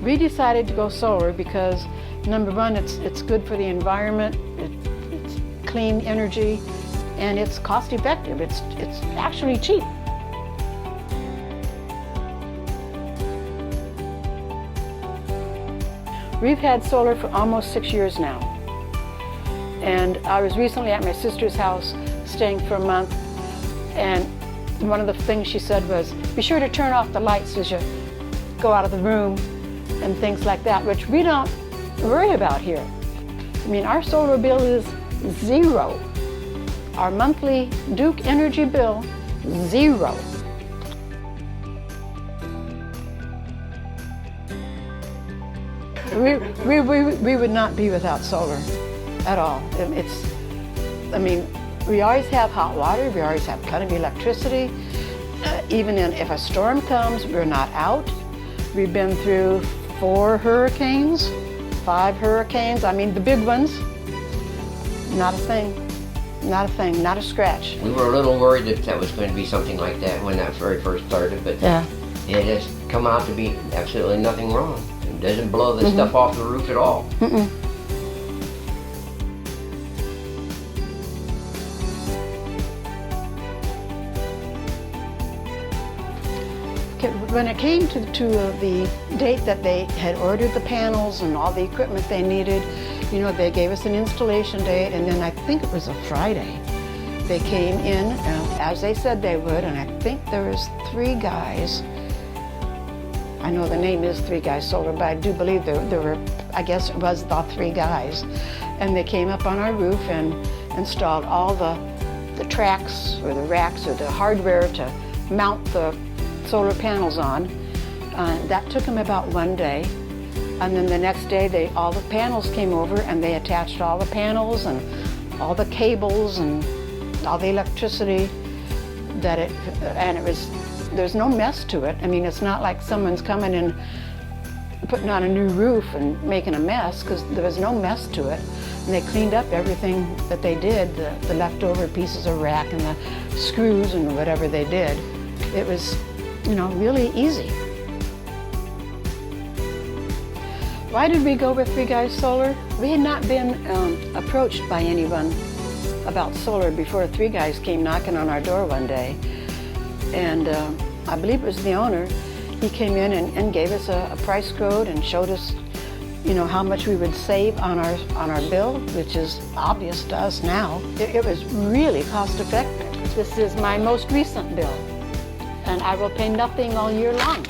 We decided to go solar because, number one, it's good for the environment, it's clean energy, and it's cost effective. It's actually cheap. We've had solar for almost 6 years now. And I was recently at my sister's house staying for a month, and one of the things she said was, be sure to turn off the lights as you go out of the room and things like that, which we don't worry about here. I mean, our solar bill is zero. Our monthly Duke energy bill, zero. We would not be without solar at all. I mean, we always have hot water, we always have plenty of electricity. Even if a storm comes, we're not out. We've been through 4 hurricanes, 5 hurricanes. I mean, the big ones, not a thing. Not a thing, not a scratch. We were a little worried that was going to be something like that when that very first started, but yeah, it has come out to be absolutely nothing wrong. It doesn't blow the stuff off the roof at all. When it came to the date that they had ordered the panels and all the equipment they needed, you know, they gave us an installation date, and then I think it was a Friday. They came in as they said they would, and I think there was 3 guys. I know the name is 3 Guys Solar, but I do believe there were, I guess it was the 3 guys. And they came up on our roof and installed all the tracks or the racks or the hardware to mount the solar panels on. That took them about 1 day. And then the next day, all the panels came over and they attached all the panels and all the cables and all the electricity there's no mess to it. I mean, it's not like someone's coming and putting on a new roof and making a mess, because there was no mess to it. And they cleaned up everything that they did, the leftover pieces of rack and the screws and whatever they did. It was, you know, really easy. Why did we go with 3 Guys Solar? We had not been approached by anyone about solar before 3 Guys came knocking on our door one day. And I believe it was the owner. He came in and gave us a price code and showed us, you know, how much we would save on our bill, which is obvious to us now. It was really cost effective. This is my most recent bill, and I will pay nothing all year long.